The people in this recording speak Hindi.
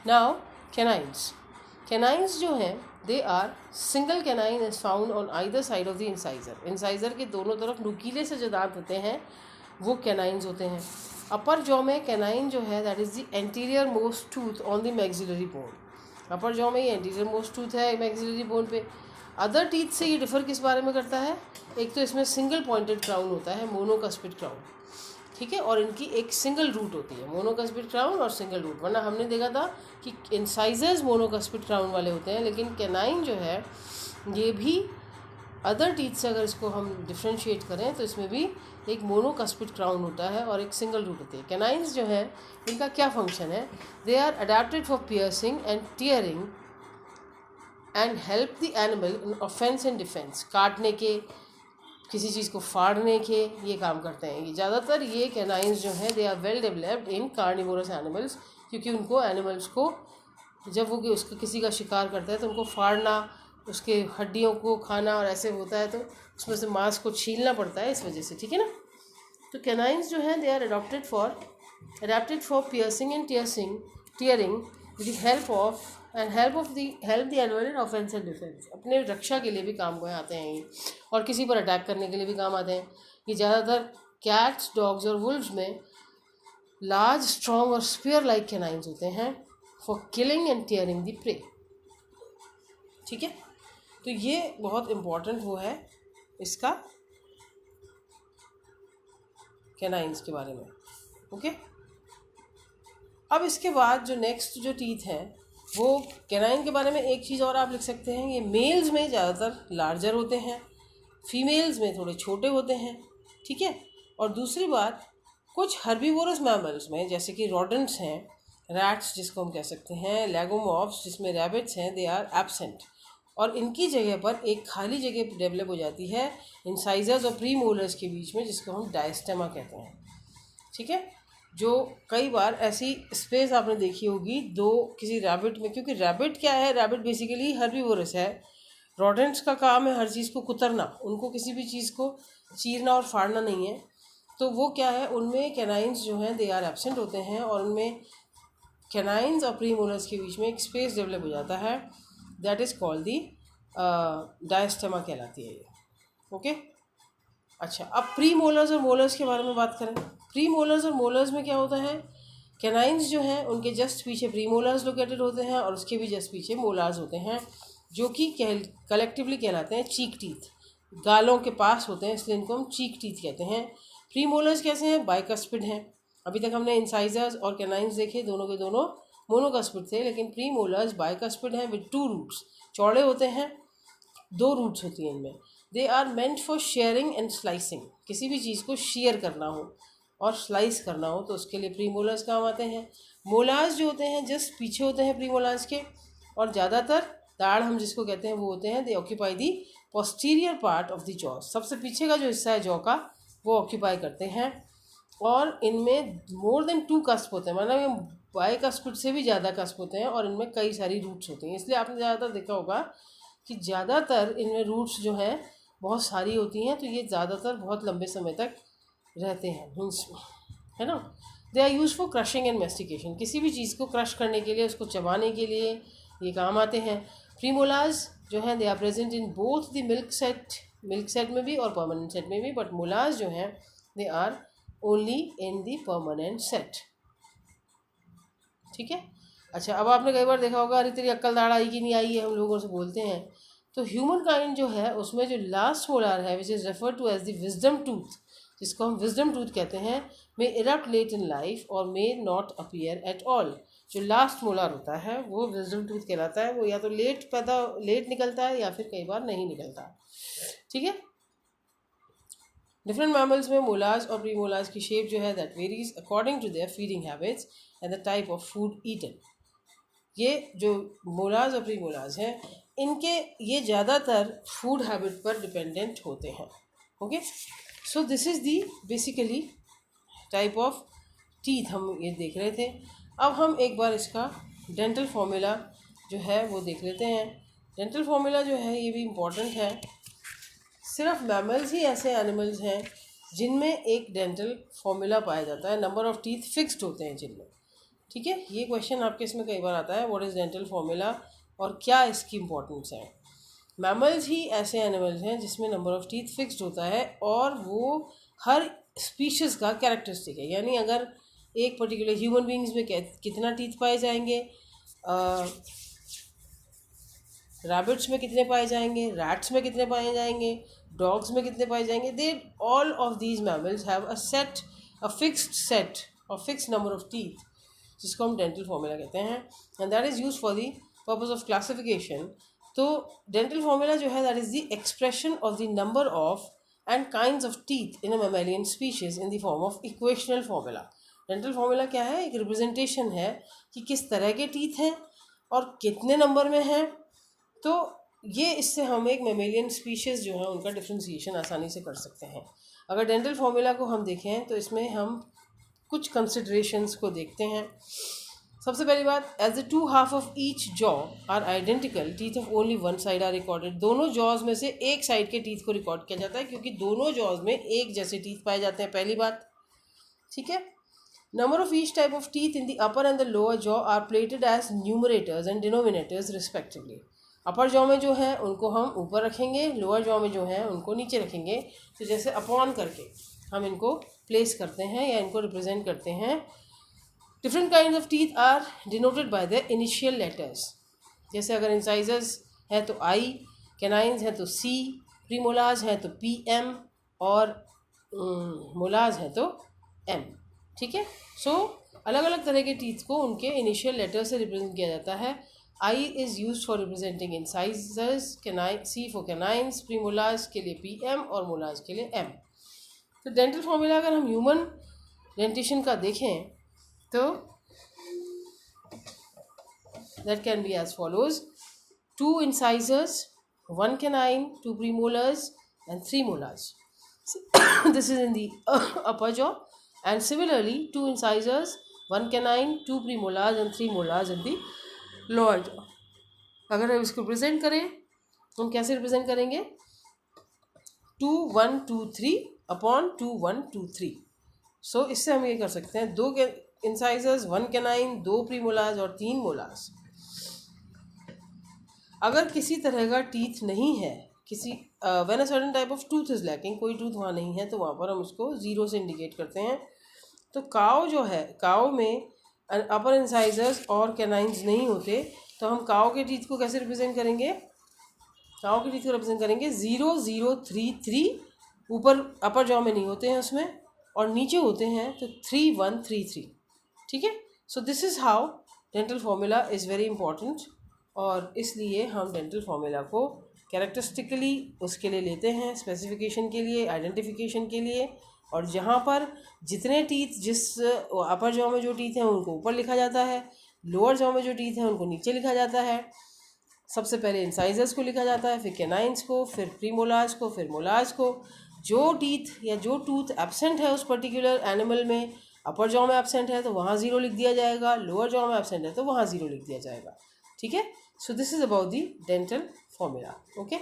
नाउ कैनाइंस जो हैं they are single canine is found on either side of the incisor के दोनों तरफ नुकीले से जो दांत होते हैं वो कैनाइंस होते हैं। अपर जॉ में कैनाइन जो है that is the anterior most tooth on the maxillary bone. Upper jaw में ये एंटीरियर मोस्ट टूथ है मैक्सिलरी बोन पे। अदर टीथ से ये डिफर किस बारे में करता है, एक तो इसमें सिंगल पॉइंटेड क्राउन होता है, मोनोकस्पिड क्राउन, ठीक है, और इनकी एक सिंगल रूट होती है, मोनोकस्पिड क्राउन और सिंगल रूट। वरना हमने देखा था कि इंसाइजर्स मोनोकस्पिड क्राउन वाले होते हैं, लेकिन कैनाइन जो है ये भी अदर टीथ से अगर इसको हम डिफ्रेंशिएट करें तो इसमें भी एक मोनोकस्पिड क्राउन होता है और एक सिंगल रूट होती है। कैनाइन्स जो है इनका क्या फंक्शन है, they are adapted for piercing and tearing and help the animal in offence and defence. काटने के, किसी चीज़ को फाड़ने के ये काम करते हैं। ये ज़्यादातर ये कैनाइन्स जो हैं they are well developed in carnivorous animals, क्योंकि उनको एनिमल्स को जब वो उसका किसी का शिकार करता है तो उनको फाड़ना, उसके हड्डियों को खाना और ऐसे होता है तो उसमें से मांस को छीलना पड़ता है, इस वजह से, ठीक है ना। तो कैनाइन्स जो हैं they are adopted for piercing and tearing with the help of the animal in offence and defence. अपने रक्षा के लिए भी काम को आते हैं ये, और किसी पर अटैक करने के लिए भी काम आते हैं। ये ज़्यादातर कैट्स, डॉग्स और वुल्व्स में लार्ज, स्ट्रॉन्ग और स्पीयर लाइक कैनाइन्स होते हैं for killing and tearing the prey, ठीक है। तो ये बहुत इम्पॉर्टेंट वो है इसका कैनाइन्स के बारे में, ओके। अब इसके बाद जो नेक्स्ट जो टीथ है वो कैनाइन के बारे में एक चीज़ और आप लिख सकते हैं, ये मेल्स में ज़्यादातर लार्जर होते हैं, फीमेल्स में थोड़े छोटे होते हैं, ठीक है। और दूसरी बात, कुछ हर्बीवोरस मैमल्स में जैसे कि रोडेंट्स हैं, रैट्स जिसको हम कह सकते हैं, लैगोमॉर्फ्स जिसमें रैबिट्स हैं, दे आर एब्सेंट, और इनकी जगह पर एक खाली जगह डेवलप हो जाती है इंसाइजर्स और प्री मोलर्स के बीच में, जिसको हम डायस्टेमा कहते हैं, ठीक है। जो कई बार ऐसी स्पेस आपने देखी होगी दो किसी रैबिट में, क्योंकि रैबिट क्या है, रैबिट बेसिकली हर्बीवोरस है। रोडेंट्स का काम है हर चीज़ को कुतरना, उनको किसी भी चीज़ को चीरना और फाड़ना नहीं है। तो वो क्या है, उनमें कैनाइन्स जो हैं दे आर एब्सेंट होते हैं, और उनमें कैनाइन्स और प्री मोलर्स के बीच में एक स्पेस डेवलप हो जाता है, that is called the diastema कहलाती है ये, ओके। अच्छा, अब प्री मोलर्स और मोलर्स के बारे में बात करें। प्री मोलर्स और मोलर्स में क्या होता है, कैनाइन्स जो हैं उनके जस्ट पीछे प्री मोलर्स लोकेटेड होते हैं और उसके भी जस्ट पीछे मोलार्स होते हैं, जो कि कलेक्टिवली कहलाते हैं चीक टीथ। गालों के पास होते हैं इसलिए इनको हम चीक टीथ कहते हैं। प्री मोलर्स कैसे हैं, बाइकस्पिड हैं। अभी तक हमने इंसाइजर्स और कैनाइन्स देखे, दोनों के दोनों मोनोकस्पिड थे, लेकिन प्री मोलर्स बाइकस्पिड हैं विद 2 रूट्स, चौड़े होते हैं, 2 रूट्स होती हैं इनमें। They are meant for shearing and slicing, किसी भी चीज़ को शेयर करना हो और स्लाइस करना हो तो उसके लिए प्री मोलर्स काम आते हैं। मोलार्स जो होते हैं जस्ट पीछे होते हैं प्री मोलार्स के, और ज़्यादातर दाढ़ हम जिसको कहते हैं वो होते हैं, दे occupy the posterior part of the jaw, सबसे पीछे का जो हिस्सा है जॉ का वो ऑक्यूपाई करते हैं। और इनमें मोर देन 2 कस्प होते हैं, मतलब ये बाइकस्पिड से भी ज़्यादा कस्प होते हैं, और इनमें कई सारी रूट्स होती हैं। इसलिए आपने ज़्यादातर देखा होगा कि ज़्यादातर इनमें रूट्स जो हैं बहुत सारी होती हैं, तो ये ज़्यादातर बहुत लंबे समय तक रहते हैं, है ना। They are use for crushing and mastication, किसी भी चीज़ को क्रश करने के लिए, उसको चबाने के लिए ये काम आते हैं। प्रीमोलार्स जो हैं they are present in both the milk set में भी और परमानेंट सेट में भी, बट मोलार्स जो हैं they are only in the permanent set, ठीक है। अच्छा, अब आपने कई बार देखा होगा, अरे तेरी अक्ल दाढ़ आई कि नहीं आई है, हम लोगों से बोलते हैं। तो ह्यूमन काइंड जो है उसमें जो लास्ट मोलार है which is refer to as the wisdom tooth, जिसको हम विजडम टूथ कहते हैं, may erupt late in life और may not appear at all. जो लास्ट मोलार होता है वो विजडम टूथ कहलाता है, वो या तो लेट निकलता है या फिर कई बार नहीं निकलता, ठीक है। डिफरेंट मैमल्स में मोलार्स और प्री मोलार्स की शेप जो है that varies according to their feeding habits and the type of food eaten. ये जो मोलार्स और प्री मोलार्स हैं इनके ये ज़्यादातर फूड हैबिट पर डिपेंडेंट होते हैं, okay. So this is the basically type of teeth हम ये देख रहे थे। अब हम एक बार इसका डेंटल फॉर्मूला जो है वो देख लेते हैं। डेंटल फॉर्मूला जो है ये भी इम्पॉर्टेंट है। सिर्फ मैमल्स ही ऐसे एनिमल्स हैं जिनमें एक डेंटल फॉर्मूला पाया जाता है, नंबर ऑफ टीथ फिक्स्ड होते हैं जिनमें, ठीक है, ये क्वेश्चन आपके इसमें कई बार आता है, व्हाट इज़ डेंटल फॉर्मूला और क्या इसकी इम्पोर्टेंस है। मैमल्स ही ऐसे एनिमल्स हैं जिसमें नंबर ऑफ टीथ फिक्स्ड होता है और वो हर स्पीशीज़ का कैरेक्टरिस्टिक है। यानी अगर एक पर्टिकुलर ह्यूमन बींग्स में कितना टीथ पाए जाएंगे, रैबिट्स में कितने पाए जाएंगे, रैट्स में कितने पाए जाएंगे, डॉग्स में कितने पाए जाएंगे, they all of these mammals have a fixed number of teeth, जिसको हम डेंटल फॉर्मूला कहते हैं, and that is use for the purpose of classification. तो डेंटल फॉर्मूला जो है that is the expression of the number of and kinds of teeth in a mammalian species in the form of equational formula. Dental formula क्या है? एक रिप्रेजेंटेशन है कि किस तरह के टीथ हैं और कितने नंबर में हैं। तो ये इससे हम एक मैमेलियन स्पीशीज़ जो है उनका डिफ्रेंसिएशन आसानी से कर सकते हैं। अगर डेंटल फॉर्मूला को हम देखें तो इसमें हम कुछ कंसिडरेशंस को देखते हैं। सबसे पहली बात, as the 2 half of each jaw are identical, teeth of only one side are recorded. दोनों जॉज में से एक साइड के टीथ को रिकॉर्ड किया जाता है क्योंकि दोनों जॉज में एक जैसे टीथ पाए जाते हैं, पहली बात। ठीक है। Number of each type of teeth in the upper and the lower jaw are plated as numerators and denominators respectively. Upper jaw में जो है उनको हम ऊपर रखेंगे, लोअर जॉ में जो है उनको नीचे रखेंगे। तो जैसे अपॉन करके हम इनको प्लेस करते हैं या इनको रिप्रेजेंट करते हैं। Different kind of teeth are denoted by the initial letters. जैसे अगर इंसाइजर्स है तो आई, कैनाइन्स है तो सी, प्रीमोलार्स है तो पी एम और मोलार्स है तो एम। ठीक है। सो अलग अलग तरह के टीथ को उनके इनिशियल लेटर से रिप्रेजेंट किया जाता है। I is used for representing incisors, C for canines, premolars के लिए PM और molars के लिए M। तो डेंटल फॉर्मूला अगर हम ह्यूमन डेंटिशन का देखें तो that can be as follows: 2 incisors, 1 canine, 2 premolars and 3 molars. This is in the upper jaw, and similarly 2 incisors, 1 canine, 2 premolars and 3 molars in the lower jaw. अगर हम इसको रिप्रेजेंट करें तो हम कैसे रिप्रेजेंट करेंगे? 2 1 2 3 अपॉन 2 1 2 3। सो इससे हम ये कर सकते हैं 2 इंसाइजर्स, 1 कैनाइन, 2 प्रीमोलार्स और 3 मोलार्स। अगर किसी तरह का टीथ नहीं है, किसी when a certain type of tooth is lacking, कोई टूथ वहाँ नहीं है, तो वहाँ पर हम उसको 0 से इंडिकेट करते हैं। तो काव जो है, काव में अपर इंसाइजर्स और कैनाइन्स नहीं होते, तो हम काव के टीथ को कैसे रिप्रेजेंट करेंगे? काव के टीथ को रिप्रेजेंट करेंगे 0 0 3 3। ऊपर अपर जॉ में नहीं होते हैं उसमें, और नीचे होते हैं तो 3 1 3 3। ठीक है। So this is how dental formula is very important, और इसलिए हम डेंटल फॉर्मूला को कैरेक्टरिस्टिकली उसके लिए लेते हैं, स्पेसिफिकेशन के लिए, आइडेंटिफिकेशन के लिए। और जहाँ पर जितने टीथ, जिस अपर जॉ में जो टीथ हैं उनको ऊपर लिखा जाता है, लोअर जॉ में जो टीथ हैं उनको नीचे लिखा जाता है। सबसे पहले इंसाइजर्स को लिखा जाता है, फिर कैनाइन्स को, फिर प्रीमोलार्स को, फिर मोलार्स को। जो टीथ या जो टूथ एब्सेंट है उस पर्टिकुलर एनिमल में, अपर जॉ में एब्सेंट है तो वहाँ 0 लिख दिया जाएगा, लोअर जॉ में एब्सेंट है तो वहाँ 0 लिख दिया जाएगा। ठीक है। So this is about the dental formula. Okay.